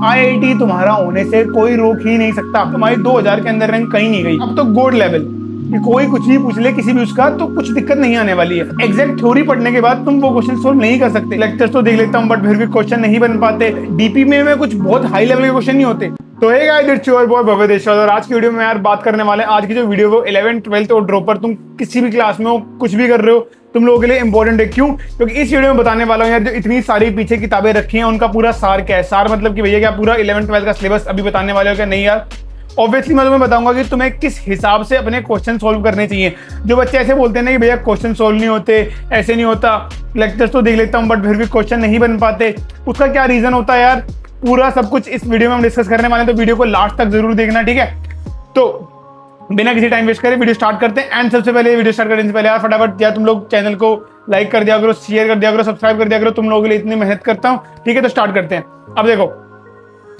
IIT तुम्हारा होने से कोई रोक ही नहीं सकता। तुम्हारी 2000 के अंदर रैंक कहीं नहीं गई। अब तो गोल्ड लेवल कि कोई कुछ भी पूछ ले किसी भी उसका, तो कुछ दिक्कत नहीं आने वाली है। एग्जैक्ट थ्योरी पढ़ने के बाद तुम वो क्वेश्चन सोल्व नहीं कर सकते। लेक्चर्स तो देख लेता हूँ बट फिर भी क्वेश्चन नहीं बन पाते। डीपी में कुछ बहुत हाई लेवल के क्वेश्चन नहीं होते। तो hey guys, it's your boy Bhavya Deshwal और आज की वीडियो में यार बात करने वाले हैं। आज की जो वीडियो वो 11th 12th और ड्रॉपर, तुम किसी भी क्लास में हो, कुछ भी कर रहे हो, तुम लोगों के लिए इंपॉर्टेंट है। क्यों? क्योंकि इस वीडियो में बताने वाला हूँ यार, जो इतनी सारी पीछे किताबें रखी हैं उनका पूरा सार क्या है। सार मतलब कि भैया क्या पूरा 11th 12th का सिलेबस अभी बताने वाले हो क्या? नहीं यार, ऑब्वियसली मैं तुम्हें बताऊंगा कि तुम्हें किस हिसाब से अपने क्वेश्चन सोल्व करने चाहिए। जो बच्चे ऐसे बोलते हैं ना कि भैया क्वेश्चन सोल्व नहीं होते, ऐसे नहीं होता, लेक्चर्स तो देख लेता हूँ बट फिर भी क्वेश्चन नहीं बन पाते, उसका क्या रीजन होता है यार, पूरा सब कुछ इस वीडियो में हम डिस्कस करने वाले हैं। तो वीडियो को लास्ट तक जरूर देखना, ठीक है? तो बिना किसी टाइम वेस्ट करे वीडियो स्टार्ट करते हैं। एंड सबसे पहले वीडियो स्टार्ट करने से पहले यार फटाफट यार तुम लोग चैनल को लाइक कर दिया करो, शेयर कर दिया करो, सब्सक्राइब कर दिया करो। तुम लोगों के लिए इतनी मेहनत करता हूँ, ठीक है? तो स्टार्ट करते हैं। अब देखो,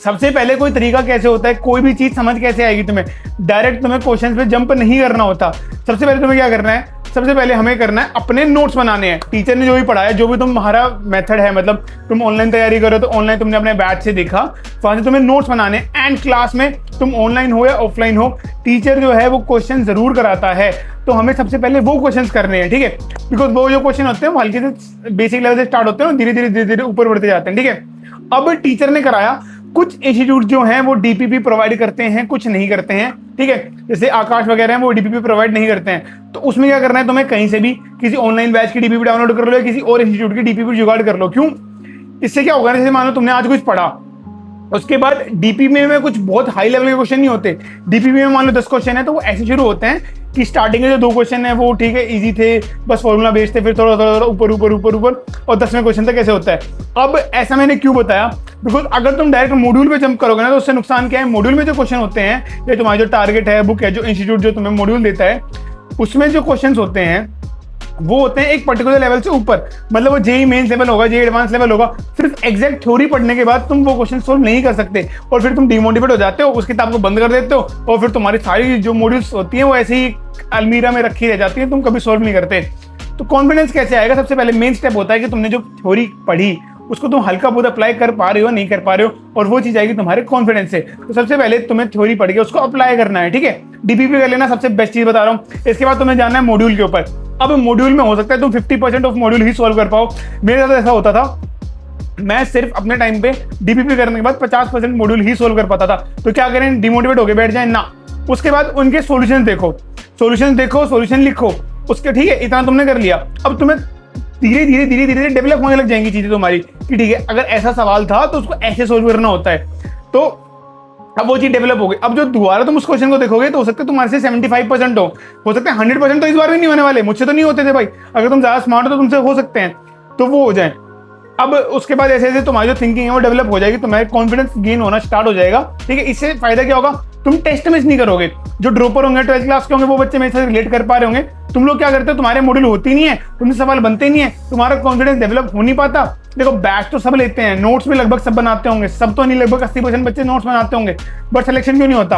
सबसे पहले कोई तरीका कैसे होता है, कोई भी चीज समझ कैसे आएगी तुम्हें? डायरेक्ट तुम्हें क्वेश्चन पे जंप नहीं करना होता। सबसे पहले तुम्हें क्या करना है? सबसे पहले हमें करना है अपने नोट्स बनाने हैं। टीचर ने जो भी पढ़ाया, जो भी तुम्हारा मेथड है, मतलब तुम ऑनलाइन तैयारी करो तो ऑनलाइन तुमने अपने बैच से देखा, वहां से तुम्हें नोट्स बनाने हैं। एंड क्लास में तुम ऑनलाइन हो या ऑफलाइन हो, टीचर जो है वो क्वेश्चन जरूर कराता है। तो हमें सबसे पहले वो क्वेश्चंस करने हैं, ठीक है? बिकॉज वो जो क्वेश्चन होते हैं वो हल्के से बेसिक लेवल से स्टार्ट होते हैं, धीरे धीरे ऊपर बढ़ते जाते हैं, ठीक है? अब टीचर ने कराया, कुछ इंस्टीट्यूट जो हैं वो डीपीपी प्रोवाइड करते हैं, कुछ नहीं करते हैं, ठीक है? जैसे आकाश वगैरह हैं वो डीपीपी प्रोवाइड नहीं करते हैं। तो उसमें क्या करना है तुम्हें? कहीं से भी किसी ऑनलाइन बैच की डीपीपी डाउनलोड कर लो या किसी और इंस्टीट्यूट की डीपीपी जुगाड़ कर लो। क्यों? इससे क्या होगा? जैसे मान लो तुमने आज कुछ पढ़ा, उसके बाद डीपीपी में कुछ बहुत हाई लेवल के क्वेश्चन नहीं होते। डीपीपी में मान लो 10 क्वेश्चन है तो वो ऐसे शुरू होते हैं कि स्टार्टिंग के जो 2 क्वेश्चन है वो ठीक है इजी थे, बस फॉर्मूला बेस्ड थे, फिर थोड़ा थोड़ा ऊपर ऊपर ऊपर ऊपर और 10वें क्वेश्चन तक कैसे होता है। अब ऐसा मैंने क्यों बताया? बिकॉज अगर तुम डायरेक्ट मॉड्यूल पे जंप करोगे ना तो उससे नुकसान क्या है? मॉड्यूल में जो क्वेश्चन होते हैं या तुम्हारा जो टारगेट है, बुक है, जो इंस्टीट्यूट जो तुम्हें मॉड्यूल देता है, उसमें जो क्वेश्चन होते हैं वो होते हैं एक पर्टिकुलर लेवल से ऊपर। मतलब वो जेई मेंस लेवल होगा, जेई एडवांस लेवल होगा। सिर्फ एग्जैक्ट थ्योरी पढ़ने के बाद तुम वो क्वेश्चन सोल्व नहीं कर सकते और फिर तुम डिमोटिवेट हो जाते हो, उस किताब को बंद कर देते हो और फिर तुम्हारी सारी जो मॉड्यूल्स होती हैं वो ऐसे ही अलमीरा में रखी रह जाती है, तुम कभी सोल्व नहीं करते। तो कॉन्फिडेंस कैसे आएगा? सबसे पहले मेन स्टेप होता है कि तुमने जो थ्योरी पढ़ी उसको तुम हल्का बहुत अप्लाई कर पा रहे हो, नहीं कर पा रहे हो, और वो चीज आएगी तुम्हारे कॉन्फिडेंस से। तो सबसे पहले तुम्हें थ्योरी पढ़ के उसको अप्लाई करना है, ठीक है? डीपीपी कर लेना, सबसे बेस्ट चीज बता रहा हूँ। इसके बाद तुम्हें जाना है मॉड्यूल के ऊपर। अब मॉड्यूल में हो सकता है तुम 50% ऑफ मॉड्यूल ही सॉल्व कर पाओ। मेरे साथ ऐसा होता था, मैं सिर्फ अपने टाइम पे डीपीपी करने के बाद 50% मॉड्यूल ही सोल्व कर पाता था। तो क्या करें? डिमोटिवेट होकर बैठ जाए ना। उसके बाद उनके सॉल्यूशन देखो, सॉल्यूशन लिखो उसके, ठीक है? इतना तुमने कर लिया। अब तुम्हें धीरे धीरे डेवलप होने लग जाएंगी चीजें तुम्हारी कि ठीक है, अगर ऐसा सवाल था तो उसको ऐसे सोल्व करना होता है। तो अब वो चीज डेवलप हो गई। अब जो दोबारा तुम उस क्वेश्चन को देखोगे तो हो सकता है तुम्हारे से 75% हो सकता है 100% तो इस बार भी नहीं होने वाले। मुझसे तो नहीं होते थे भाई, अगर तुम ज्यादा स्मार्ट हो तो तुमसे हो सकते हैं, तो वो हो जाए। अब उसके बाद ऐसे ऐसे तुम्हारी जो थिंकिंग है वो डेवलप हो जाएगी, तुम्हारे कॉन्फिडेंस गेन होना स्टार्ट हो जाएगा, ठीक है? इससे फायदा क्या होगा? तुम टेस्ट मिस नहीं करोगे। जो ड्रॉपर होंगे 12th क्लास के होंगे वो बच्चे मेरे साथ रिलेट कर पा रहे होंगे। तुम लोग क्या करते हो? तुम्हारे मॉड्यूल होती नहीं है, तुमसे सवाल बनते नहीं है, तुम्हारा कॉन्फिडेंस डेवलप हो नहीं पाता। देखो, बैच तो सब लेते हैं, नोट्स भी लगभग सब बनाते होंगे, सब तो नहीं, लगभग 80% बच्चे नोट्स बनाते होंगे, बट सिलेक्शन क्यों नहीं होता?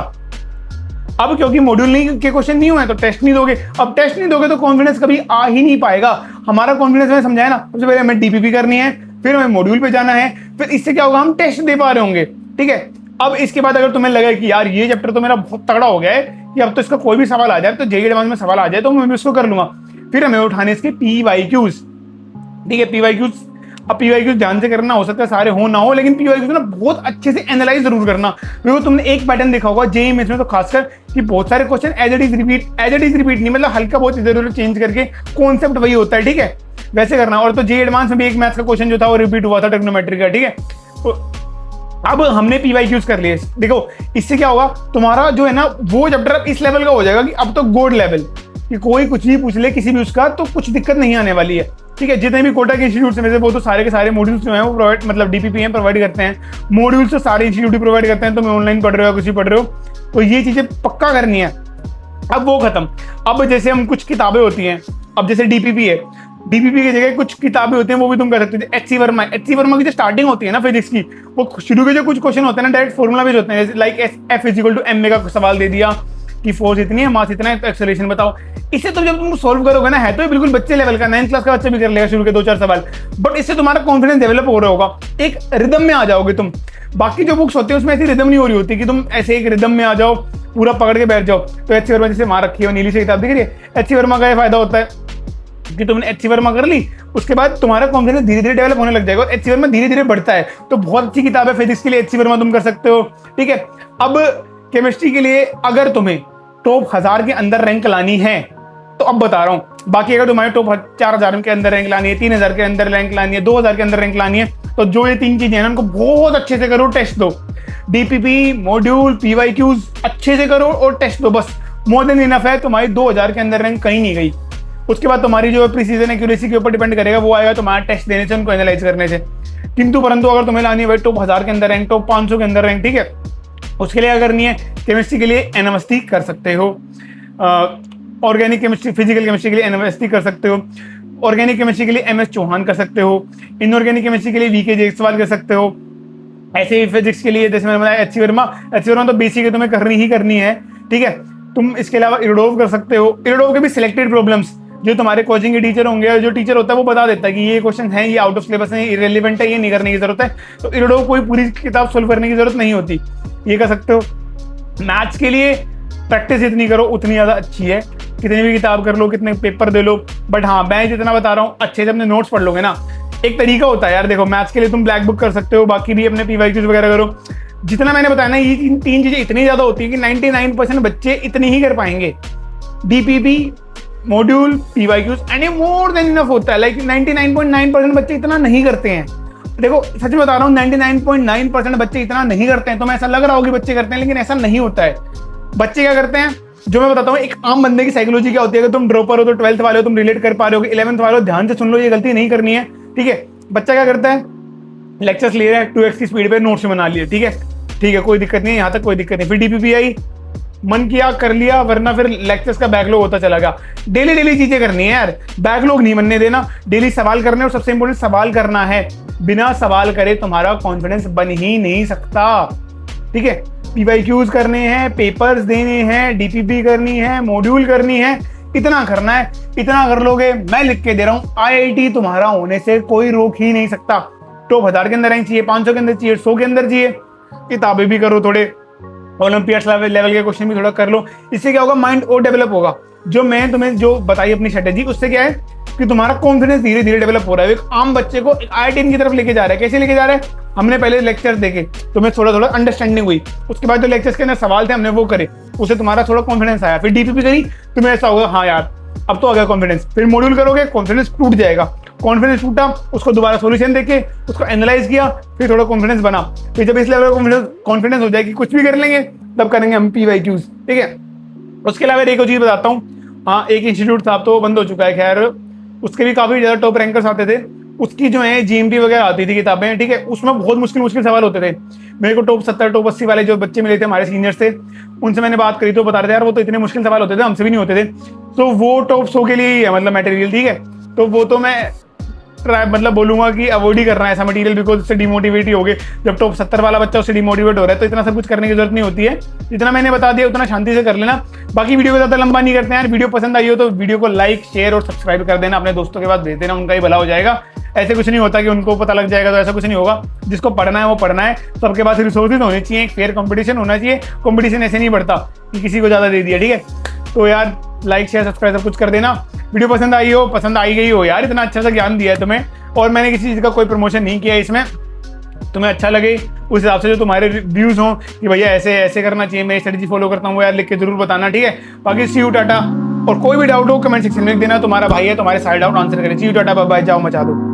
अब क्योंकि मॉड्यूल नहीं के क्वेश्चन नहीं हुए तो टेस्ट नहीं दोगे। अब टेस्ट नहीं दोगे तो कॉन्फिडेंस कभी आ ही नहीं पाएगा। हमारा कॉन्फिडेंस मैंने समझाया ना, सबसे पहले हमें डीपीपी करनी है, फिर हमें मॉड्यूल पे जाना है, फिर इससे क्या होगा? हम टेस्ट दे पा रहे होंगे, ठीक है? अब इसके बाद अगर तुम्हें लगे कि यार ये चैप्टर तो मेरा बहुत तगड़ा हो गया है कि अब तो इसका कोई भी सवाल आ जाए, तो जेईई एडवांस में सवाल आ जाए तो मैं भी उसको कर लूंगा, फिर हमें उठाने इसके पीवाईक्यूज, ठीक है? पीवाईक्यूज, अब पीवाईक्यूज ध्यान से करना, हो सकता है सारे हो ना हो, लेकिन पीवाईक्यूज ना बहुत अच्छे से एनालाइज जरूर करना। क्योंकि तुमने एक पैटर्न देखा होगा जेईई में तो खासकर कि बहुत सारे question as it is repeat नहीं, मतलब हल्का बहुत इधर उधर चेंज करके कॉन्सेप्ट वही होता है, ठीक है? वैसे करना। और तो जेईई एडवांस में भी एक मैथ्स का क्वेश्चन जो था वो रिपीट हुआ था, ट्रिग्नोमेट्री का, ठीक है? तो अब हमने पीवाईक्यूज कर लिए। देखो, इससे क्या होगा? तुम्हारा जो है ना वो चैप्टर अब इस लेवल का हो जाएगा कि अब तो गोल्ड लेवल कि कोई कुछ भी पूछ ले किसी भी उसका, तो कुछ दिक्कत नहीं आने वाली है, ठीक है? जितने भी कोटा के इंस्टीट्यूट में से वो तो सारे के सारे मॉड्यूल्स जो हैं वो प्रोवाइड, मतलब डीपीपी प्रोवाइड करते हैं। मॉड्यूल्स तो सारे इंस्टीट्यूट प्रोवाइड करते हैं। तुम ऑनलाइन पढ़ रहे हो, कुछ भी पढ़ रहे हो, तो ये चीजें पक्का करनी है। अब वो खत्म। अब जैसे हम कुछ किताबें होती हैं, अब जैसे डीपीपी है, डीपीपी की जगह कुछ किताबें होती हैं वो भी तुम कर सकते हो। एच सी वर्मा की जो स्टार्टिंग होती है ना फिजिक्स की, वो शुरू के जो कुछ क्वेश्चन होते हैं ना डायरेक्ट फॉर्मूला बेस्ड होते हैं, like F is equal to M का सवाल दे दिया, कि फोर्स इतनी है, मास इतना है, तो एक्सेलरेशन बताओ। इससे तो जब तुम सोल्व करोगे ना, है तो ये बिल्कुल बच्चे लेवल का, 9th क्लास का बच्चा भी कर लेगा शुरू के 2-4 सवाल, बट इससे तुम्हारा कॉन्फिडेंस डेवलप हो रहा होगा, एक रिदम में आ जाओगे तुम। बाकी जो बुक्स होती है उसमें ऐसी रिदम नहीं हो रही होती कि तुम ऐसे एक रिदम में आ जाओ, पूरा पकड़ के बैठ जाओ। तो एच सी वर्मा जैसे मार रखी है नीली से किताब दिख रही है, एच सी वर्मा का ये फायदा होता है कि तुमने एच सी वर्मा कर ली, उसके बाद तुम्हारा कॉन्फिडेंस धीरे धीरे डेवलप होने लग जाएगा, और एच सी वर्मा धीरे धीरे बढ़ता है। तो बहुत अच्छी किताब है फिजिक्स के लिए, एच सी वर्मा तुम कर सकते हो, ठीक है। अब केमिस्ट्री के लिए अगर तुम्हें टॉप 1000 के अंदर रैंक लानी है, तो अब बता रहा हूं, बाकी अगर तुम्हारे टॉप 4000 के अंदर रैंक लानी है, 3000 के अंदर रैंक लानी है, 2000 के अंदर रैंक लानी है, तो जो ये 3 चीजें हैं उनको बहुत अच्छे से करो, टेस्ट दो। डीपीपी, मॉड्यूल, पीवाईक्यूज अच्छे से करो और टेस्ट दो, बस मोर देन इनफ है। तुम्हारी 2000 के अंदर रैंक कहीं नहीं गई। उसके बाद तुम्हारी जो प्रीसीजन एक्यूरेसी के ऊपर डिपेंड करेगा, वो आएगा तुम्हारा टेस्ट देने से, उनको एनालाइज करने से। किंतु परंतु अगर तुम्हें लानी है टॉप 1000 के अंदर रैंक, टॉप 500 के अंदर रैंक, ठीक है, उसके लिए अगर नहीं है, केमिस्ट्री के लिए एनएमएसटी कर सकते हो, ऑर्गेनिक केमिस्ट्री, फिजिकल केमिस्ट्री के लिए एनएमएसटी कर सकते हो, ऑर्गेनिक केमिस्ट्री के लिए एमएस चौहान कर सकते हो, इनऑर्गेनिक केमिस्ट्री के लिए वीके जायसवाल कर सकते हो। ऐसे ही फिजिक्स के लिए जैसे मैंने बताया एच सी वर्मा तो बेसिक तुम्हें करनी ही करनी है, ठीक है। तुम इसके अलावा इरोडोव कर सकते हो। इरोडोव के भी सिलेक्टेड प्रॉब्लम्स जो तुम्हारे कोचिंग के टीचर होंगे, जो टीचर होता है वो बता देता है कि ये क्वेश्चन है, ये आउट ऑफ सिलेबस है, इरेलीवेंट है, ये नहीं करने की जरूरत है। तो इरोडोव कोई पूरी किताब सोल्व करने की जरूरत नहीं होती, ये कर सकते हो। मैथ्स के लिए प्रैक्टिस इतनी करो उतनी ज़्यादा अच्छी है, कितनी भी किताब कर लो, कितने पेपर दे लो, बट हाँ मैं जितना बता रहा हूँ अच्छे से अपने नोट्स पढ़ लोगे ना। एक तरीका होता है यार, देखो मैथ्स के लिए तुम ब्लैक बुक कर सकते हो, बाकी भी अपने पीवाईक्यूज वगैरह करो। जितना मैंने बताया ना, ये 3 चीजें इतनी ज़्यादा होती है कि 99% बच्चे इतनी ही कर पाएंगे। डीपीपी, मॉड्यूल, पीवाईक्यूज एंड ये मोर देन इनफ होता है। लाइक 99.9% बच्चे इतना नहीं करते हैं। देखो सच बता रहा हूँ, 99.9% बच्चे इतना नहीं करते हैं। तो मैं ऐसा लग रहा होगा कि बच्चे करते हैं, लेकिन ऐसा नहीं होता है। बच्चे क्या करते हैं, जो मैं बताता हूँ, एक आम बंदे की साइकोलॉजी क्या होती है। अगर तुम ड्रॉपर हो तो 12th वाले हो, तुम रिलेट कर पा रहे हो। 11th वाले हो, ध्यान से सुन लो, ये गलती नहीं करनी है, ठीक है। बच्चा क्या करता है, लेक्चर्स ले रहा है 2x की स्पीड पे, नोट्स बना लिए, ठीक है, कोई दिक्कत नहीं है, यहाँ तक कोई दिक्कत नहीं। फिर डीपीपी आई, मन किया कर लिया, वरना फिर लेक्चर्स का बैकलॉग होता चला गया। डेली चीजें करनी है यार, बैकलॉग नहीं बनने देना, डेली सवाल करने, और सबसे इंपॉर्टेंट सवाल करना है। बिना सवाल करे तुम्हारा कॉन्फिडेंस बन ही नहीं सकता, ठीक है। पीवाईक्यूज करने हैं, पेपर्स देने हैं, डीपीपी करनी है, मॉड्यूल करनी है, इतना करना है। इतना कर लोगे, मैं लिख के दे रहा हूँ, आईआईटी तुम्हारा होने से कोई रोक ही नहीं सकता। टॉप 1000 के अंदर रैंक चाहिए, 500 के अंदर चाहिए, 100 के अंदर चाहिए। किताबें भी करो, थोड़े ओलंपियाड लेवल के क्वेश्चन भी थोड़ा कर लो। इससे क्या होगा, माइंड और डेवलप होगा। जो मैं तुम्हें जो बताई अपनी स्ट्रेटेजी, उससे क्या है कि तुम्हारा कॉन्फिडेंस धीरे धीरे डेवलप हो रहा है। एक आम बच्चे को एक IIT की तरफ लेके जा रहा है। कैसे लेके जा रहा है, हमने पहले लेक्चर देखे, तुम्हें थोड़ा अंडरस्टैंडिंग हुई, उसके बाद जो लेक्चर्स के अंदर सवाल थे हमने वो करे, उससे तुम्हारा थोड़ा कॉन्फिडेंस आया। फिर डीपीपी करी, तुम्हें ऐसा होगा हाँ यार अब तो आ गया कॉन्फिडेंस। फिर मॉड्यूल करोगे, कॉन्फिडेंस टूट जाएगा। कॉन्फिडेंस टूटा, उसको दोबारा सॉल्यूशन देके उसको एनालाइज किया, फिर थोड़ा कॉन्फिडेंस बना। फिर जब इस लेवल का कॉन्फिडेंस हो जाएगी, कुछ भी कर लेंगे, तब करेंगे हम पीवाईक्यूज, ठीक है। उसके अलावा एक और चीज बताता हूँ, हाँ एक इंस्टीट्यूट था, अब तो वो बंद हो चुका है, खैर उसके भी काफी ज्यादा टॉप रैंकर्स आते थे। उसकी जो है जीएमटी वगैरह आती थी किताबें, ठीक है, उसमें बहुत मुश्किल सवाल होते थे। मेरे को टॉप 70 टॉप 80 वाले जो बच्चे मिले थे, हमारे सीनियर्स थे, उनसे मैंने बात करी तो बता रहे थे यार वो तो इतने मुश्किल सवाल होते थे, हमसे भी नहीं होते थे। तो वो टॉप 100 के लिए ही है, मतलब मटेरियल, ठीक है। तो वो तो मैं मतलब बोलूंगा कि अवॉइड ही करना है ऐसा मटेरियल, बिकॉज उससे डिमोटिवेट ही हो गए। जब टॉप 70 वाला बच्चा उससे डिमोटिवेट हो रहा है, तो इतना सब कुछ करने की जरूरत नहीं होती है। जितना मैंने बता दिया उतना शांति से कर लेना। बाकी वीडियो को ज़्यादा लंबा नहीं करते हैं यार। वीडियो पसंद आई हो तो वीडियो को लाइक, शेयर और सब्सक्राइब कर देना, अपने दोस्तों के पास भेज देना, उनका ही भला हो जाएगा। ऐसे कुछ नहीं होता कि उनको पता लग जाएगा, तो ऐसा कुछ नहीं होगा। जिसको पढ़ना है वो पढ़ना है, सबके पास रिसोर्सेज होने चाहिए, एक फेयर कंपटीशन होना चाहिए। कंपटीशन ऐसे नहीं बढ़ता कि किसी को ज़्यादा दे दिया, ठीक है। तो यार लाइक, शेयर, सब्सक्राइब सब कुछ कर देना। वीडियो पसंद आई हो, पसंद आई गई हो यार, इतना अच्छा सा ज्ञान दिया है तुम्हें, और मैंने किसी चीज़ का कोई प्रमोशन नहीं किया है इसमें। तुम्हें अच्छा लगे उस हिसाब से जो तुम्हारे व्यूज़ हों कि भैया ऐसे ऐसे करना चाहिए, मैं स्ट्रेटजी फॉलो करता हूँ, वो यार लिख के जरूर बताना, ठीक है। बाकी सी यू टाटा, और कोई भी डाउट हो कमेंट सेक्शन में लिख देना, तुम्हारा भाई है, तुम्हारे सारे डाउट आंसर करें। सी यू टाटा, बाय बाय, जाओ मचा दो।